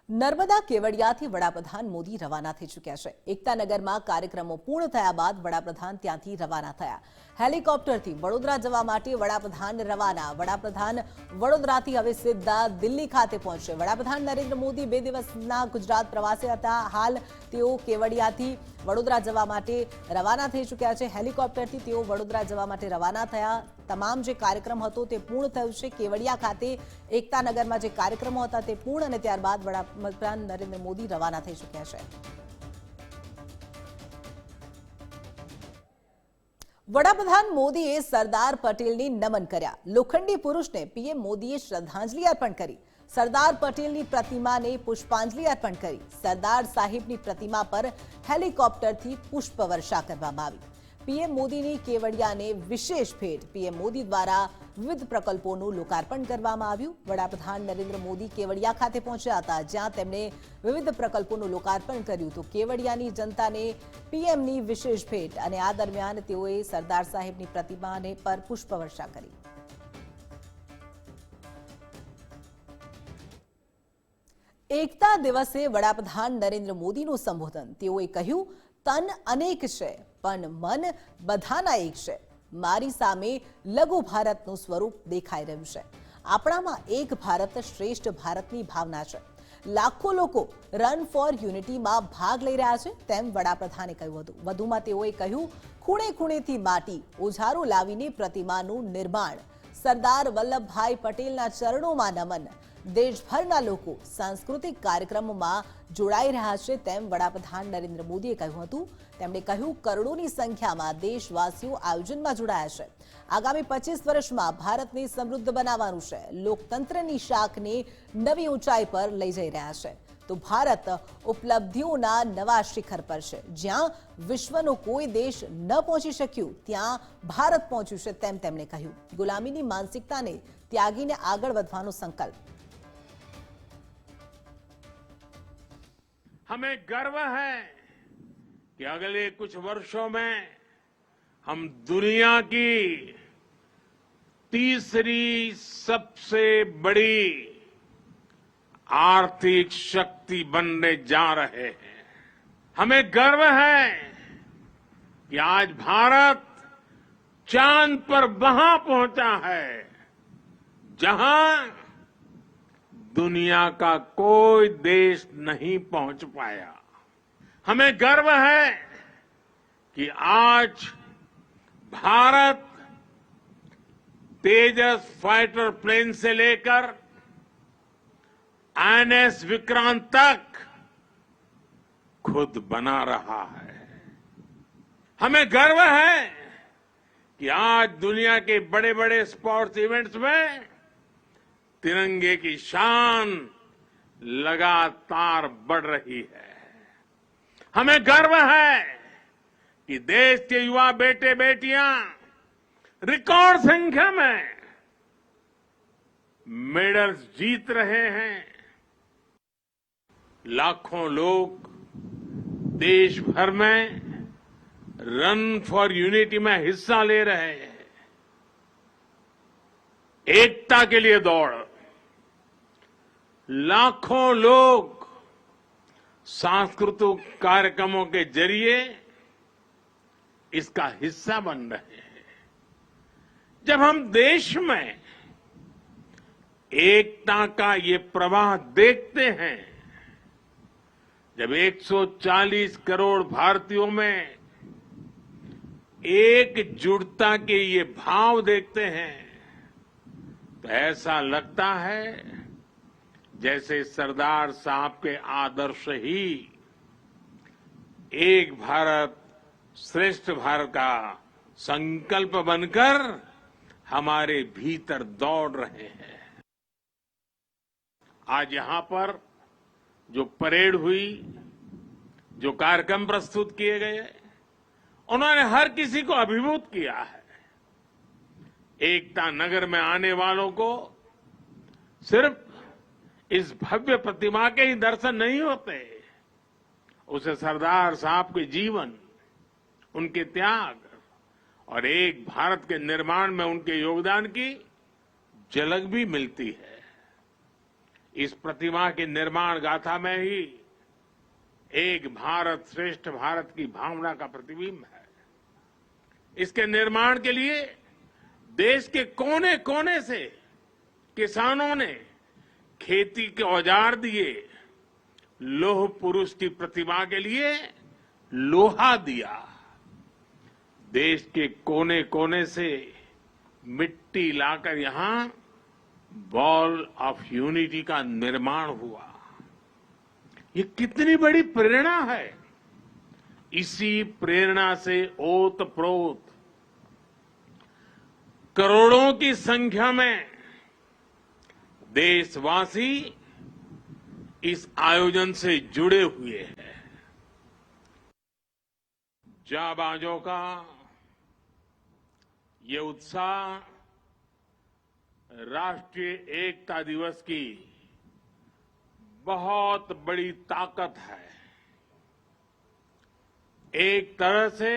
નર્મદા કેવડિયાથી વડાપ્રધાન મોદી રવાના થઈ ચૂક્યા છે। એકતાનગરમાં કાર્યક્રમો પૂર્ણ થયા બાદ વડાપ્રધાન ત્યાંથી રવાના થયા। હેલિકોપ્ટરથી વડોદરા જવા માટે વડાપ્રધાન રવાના। વડાપ્રધાન વડોદરાથી હવે સીધા દિલ્હી ખાતે પહોંચશે। વડાપ્રધાન નરેન્દ્ર મોદી 2 દિવસના ગુજરાત પ્રવાસે હતા। હાલ તેઓ કેવડિયાથી વડોદરા જવા માટે રવાના થઈ ચૂક્યા છે। હેલિકોપ્ટરથી તેઓ વડોદરા જવા માટે રવાના થયા। તમામ જે કાર્યક્રમ હતો તે પૂર્ણ થયો છે। કેવડિયા ખાતે એકતાનગરમાં જે કાર્યક્રમો હતા તે પૂર્ણ અને ત્યારબાદ વડાપ્રધાન નરેન્દ્ર મોદી રવાના થઈ ચૂક્યા છે। વડાપ્રધાન મોદીએ સરદાર પટેલને નમન કર્યા। લોખંડી પુરુષને પીએમ મોદીએ શ્રદ્ધાંજલિ અર્પણ કરી। સરદાર પટેલની પ્રતિમાને પુષ્પાંજલિ અર્પણ કરી। સરદાર સાહેબની પ્રતિમા પર હેલિકોપ્ટરથી પુષ્પવર્ષા કરવામાં આવી। પીએમ મોદીની કેવડિયાને વિશેષ ભેટ। પીએમ મોદી દ્વારા વિવિધ પ્રકલ્પોનું લોકાર્પણ કરવામાં આવ્યું। વડાપ્રધાન નરેન્દ્ર મોદી કેવડિયા ખાતે પહોંચ્યા હતા, જ્યાં તેમણે વિવિધ પ્રકલ્પોનું લોકાર્પણ કર્યું। તો કેવડિયાની જનતાને પીએમની વિશેષ ભેટ અને આ દરમિયાન તેઓએ સરદાર સાહેબની પ્રતિમાને પર પુષ્પવર્ષા કરી। એકતા દિવસે વડાપ્રધાન નરેન્દ્ર મોદીનું સંબોધન। તેઓએ કહ્યું, તન અનેક છે પણ મન બધાના એક છે। મારી સામે લઘુ ભારતનું સ્વરૂપ દેખાઈ રહ્યું છે। આપણામાં એક ભારત શ્રેષ્ઠ ભારતની ભાવના છે। લાખો લોકો રન ફોર યુનિટીમાં ભાગ લઈ રહ્યા છે, તેમ વડાપ્રધાને કહ્યું હતું। વધુમાં તેઓએ કહ્યું, ખૂણે ખૂણેથી માટી ઉજારો લાવીને પ્રતિમાનું નિર્માણ। સરદાર વલ્લભભાઈ પટેલના ચરણોમાં નમન। દેશભરના લોકો સાંસ્કૃતિક કાર્યક્રમોમાં જોડાઈ રહ્યા છે, તેમ વડાપ્રધાન નરેન્દ્ર મોદીએ કહ્યું હતું। તેમણે કહ્યું, કરોડોની સંખ્યામાં દેશવાસીઓ આયોજનમાં જોડાયા છે। આગામી 25 વર્ષમાં ભારતને સમૃદ્ધ બનાવવાનું છે। લોકતંત્રની શાખને નવી ઊંચાઈ પર લઈ જઈ રહ્યા છે। તો ભારત ઉપલબ્ધિઓના નવા શિખર પર છે। જ્યાં વિશ્વનો કોઈ દેશ ન પહોંચી શક્યું, ત્યાં ભારત પહોંચ્યું છે, તેમ તેમણે કહ્યું। ગુલામીની માનસિકતાને ત્યાગીને આગળ વધવાનો સંકલ્પ। हमें गर्व है कि अगले कुछ वर्षों में हम दुनिया की तीसरी सबसे बड़ी आर्थिक शक्ति बनने जा रहे हैं। हमें गर्व है कि आज भारत चांद पर वहां पहुंचा है जहां दुनिया का कोई देश नहीं पहुंच पाया। हमें गर्व है कि आज भारत तेजस फाइटर प्लेन से लेकर आईएनएस विक्रांत तक खुद बना रहा है। हमें गर्व है कि आज दुनिया के बड़े बड़े स्पोर्ट्स इवेंट्स में तिरंगे की शान लगातार बढ़ रही है। हमें गर्व है कि देश के युवा बेटे बेटियां रिकॉर्ड संख्या में मेडल्स जीत रहे हैं। लाखों लोग देश भर में रन फॉर यूनिटी में हिस्सा ले रहे हैं। एकता के लिए दौड़। लाखों लोग सांस्कृतिक कार्यक्रमों के जरिए इसका हिस्सा बन रहे हैं। जब हम देश में एकता का ये प्रवाह देखते हैं, जब 140 करोड़ भारतीयों में एकजुटता के ये भाव देखते हैं, तो ऐसा लगता है जैसे सरदार साहब के आदर्श ही एक भारत श्रेष्ठ भारत का संकल्प बनकर हमारे भीतर दौड़ रहे हैं। आज यहां पर जो परेड हुई, जो कार्यक्रम प्रस्तुत किए गए, उन्होंने हर किसी को अभिभूत किया है। एकता नगर में आने वालों को सिर्फ इस भव्य प्रतिमा के ही दर्शन नहीं होते, उसे सरदार साहब के जीवन, उनके त्याग और एक भारत के निर्माण में उनके योगदान की झलक भी मिलती है। इस प्रतिमा के निर्माण गाथा में ही एक भारत श्रेष्ठ भारत की भावना का प्रतिबिंब है। इसके निर्माण के लिए देश के कोने कोने से किसानों ने खेती के औजार दिए, लौह पुरुष की प्रतिमा के लिए लोहा दिया। देश के कोने कोने से मिट्टी लाकर यहां वॉल ऑफ यूनिटी का निर्माण हुआ। ये कितनी बड़ी प्रेरणा है। इसी प्रेरणा से ओतप्रोत करोड़ों की संख्या में देशवासी इस आयोजन से जुड़े हुए हैं। जाबाजों का ये उत्साह राष्ट्रीय एकता दिवस की बहुत बड़ी ताकत है। एक तरह से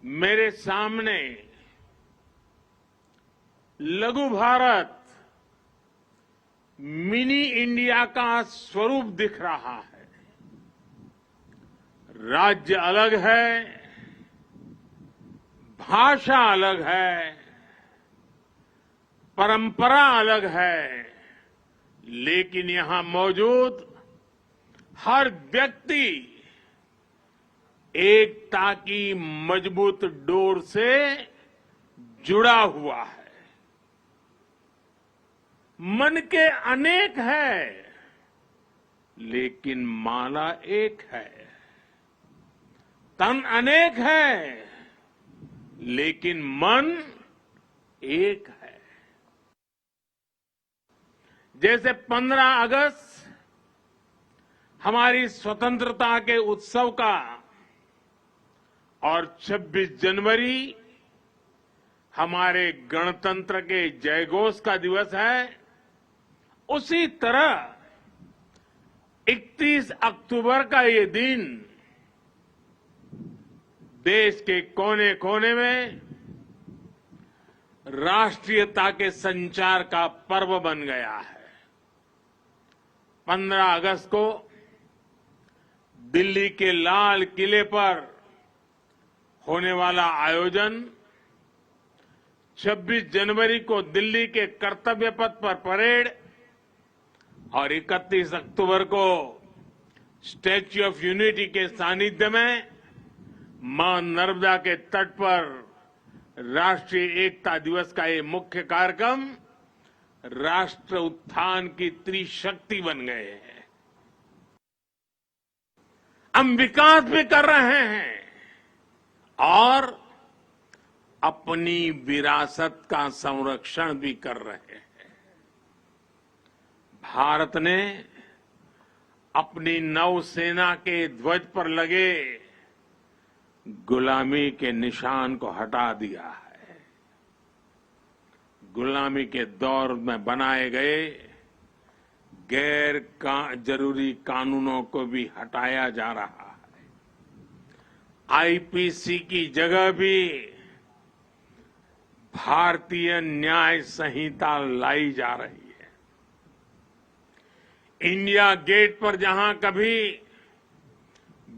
मेरे सामने लघु भारत मिनी इंडिया का स्वरूप दिख रहा है। राज्य अलग है, भाषा अलग है, परंपरा अलग है, लेकिन यहां मौजूद हर व्यक्ति एकता की मजबूत डोर से जुड़ा हुआ है। मन के अनेक है, लेकिन माला एक है। तन अनेक है, लेकिन मन एक है। जैसे 15 अगस्त हमारी स्वतंत्रता के उत्सव का और 26 जनवरी हमारे गणतंत्र के जयघोष का दिवस है, उसी तरह 31 अक्टूबर का ये दिन देश के कोने कोने में राष्ट्रीयता के संचार का पर्व बन गया है। 15 अगस्त को दिल्ली के लाल किले पर होने वाला आयोजन, 26 जनवरी को दिल्ली के कर्तव्य पथ पर परेड और 31 अक्टूबर को स्टैच्यू ऑफ यूनिटी के सानिध्य में मां नर्मदा के तट पर राष्ट्रीय एकता दिवस का ये मुख्य कार्यक्रम राष्ट्र उत्थान की त्रिशक्ति बन गए हैं। हम विकास भी कर रहे हैं और अपनी विरासत का संरक्षण भी कर रहे हैं। भारत ने अपनी नौसेना के ध्वज पर लगे गुलामी के निशान को हटा दिया है। गुलामी के दौर में बनाए गए जरूरी कानूनों को भी हटाया जा रहा है। आईपीसी की जगह भी भारतीय न्याय संहिता लाई जा रही है। इंडिया गेट पर जहां कभी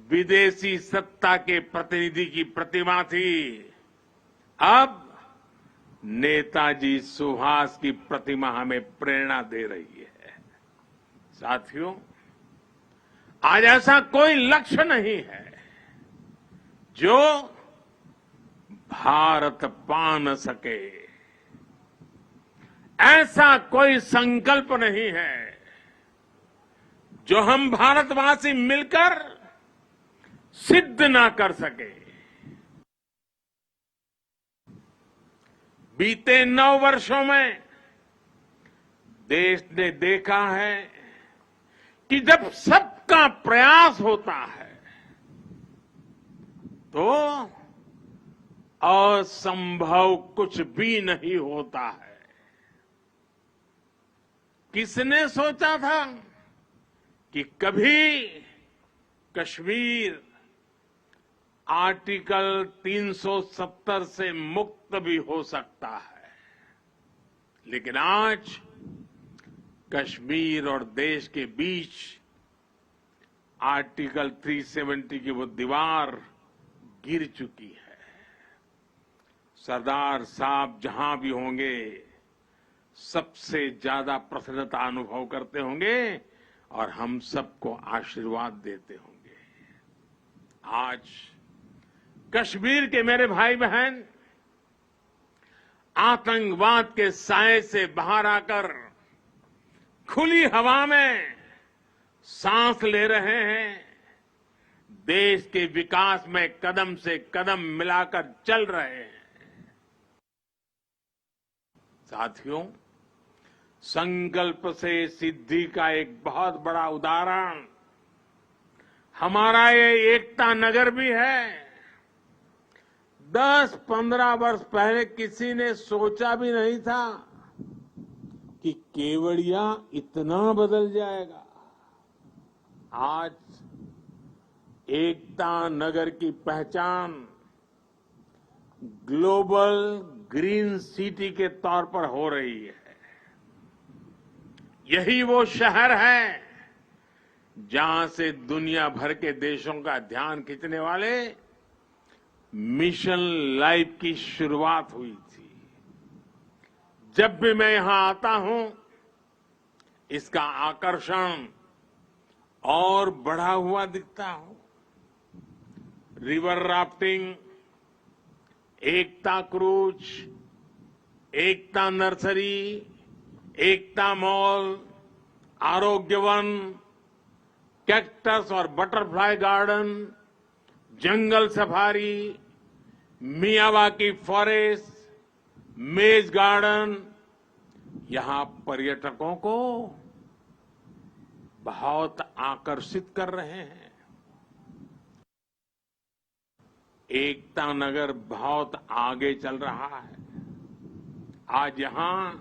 विदेशी सत्ता के प्रतिनिधि की प्रतिमा थी, अब नेताजी सुभाष की प्रतिमा हमें प्रेरणा दे रही है। साथियों, आज ऐसा कोई लक्ष्य नहीं है जो भारत पा न सके। ऐसा कोई संकल्प नहीं है जो हम भारतवासी मिलकर सिद्ध ना कर सके। बीते 9 वर्षों में देश ने देखा है कि जब सबका प्रयास होता है तो असंभव कुछ भी नहीं होता है। किसने सोचा था कि कभी कश्मीर आर्टिकल 370 से मुक्त भी हो सकता है। लेकिन आज कश्मीर और देश के बीच आर्टिकल 370 की वो दीवार गिर चुकी है। सरदार साहब जहां भी होंगे सबसे ज्यादा प्रसन्नता अनुभव करते होंगे और हम सबको आशीर्वाद देते होंगे। आज कश्मीर के मेरे भाई बहन आतंकवाद के साए से बाहर आकर खुली हवा में सांस ले रहे हैं, देश के विकास में कदम से कदम मिलाकर चल रहे हैं। साथियों, संकल्प से सिद्धि का एक बहुत बड़ा उदाहरण हमारा ये एकता नगर भी है। 10-15 वर्ष पहले किसी ने सोचा भी नहीं था कि केवड़िया इतना बदल जाएगा। आज एकता नगर की पहचान ग्लोबल ग्रीन सिटी के तौर पर हो रही है। यही वो शहर है जहां से दुनिया भर के देशों का ध्यान खींचने वाले मिशन लाइफ की शुरुआत हुई थी। जब भी मैं यहां आता हूं, इसका आकर्षण और बढ़ा हुआ दिखता हूं। रिवर राफ्टिंग, एकता क्रूज, एकता नर्सरी, एकता मॉल, आरोग्य वन, कैक्टस और बटरफ्लाई गार्डन, जंगल सफारी, मियावाकी फॉरेस्ट, मेज गार्डन, यहां पर्यटकों को बहुत आकर्षित कर रहे हैं। एकता नगर बहुत आगे चल रहा है। आज यहां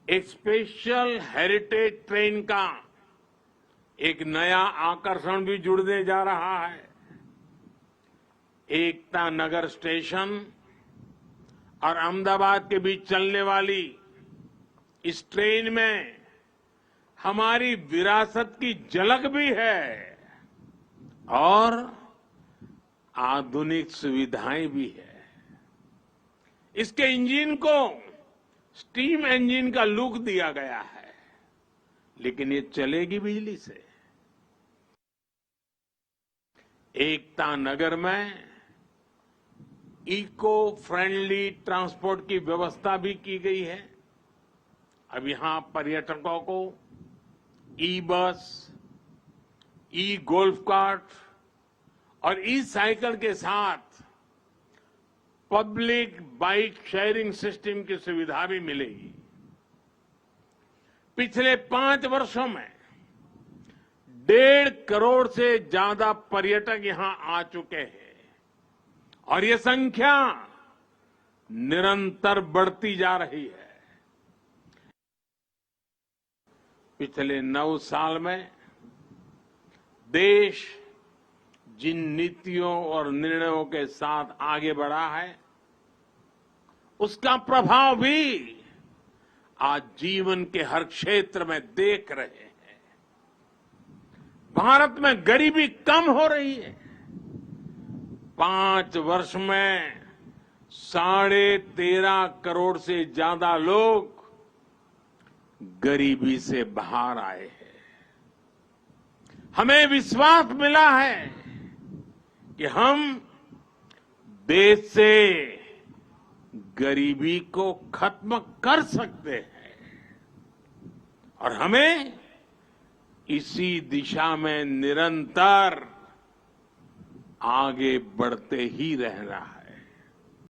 एक स्पेशल हेरिटेज ट्रेन का एक नया आकर्षण भी जुड़ने जा रहा है। एकता नगर स्टेशन और अहमदाबाद के बीच चलने वाली इस ट्रेन में हमारी विरासत की झलक भी है और आधुनिक सुविधाएं भी है। इसके इंजन को स्टीम इंजन का लुक दिया गया है, लेकिन ये चलेगी बिजली से। एकता नगर में इको फ्रेंडली ट्रांसपोर्ट की व्यवस्था भी की गई है। अब यहां पर्यटकों को ई बस, ई गोल्फ कार्ट और ई साइकिल के साथ पब्लिक बाइक शेयरिंग सिस्टम की सुविधा भी मिलेगी। पिछले 5 वर्षों में 1.5 करोड़ से ज्यादा पर्यटक यहां आ चुके हैं और ये संख्या निरंतर बढ़ती जा रही है। पिछले 9 साल में देश जिन नीतियों और निर्णयों के साथ आगे बढ़ा है, उसका प्रभाव भी आज जीवन के हर क्षेत्र में देख रहे हैं। भारत में गरीबी कम हो रही है। 5 वर्ष में 13.5 करोड़ से ज्यादा लोग गरीबी से बाहर आए हैं। हमें विश्वास मिला है कि हम देश से गरीबी को खत्म कर सकते हैं और हमें इसी दिशा में निरंतर आगे बढ़ते ही रहना है।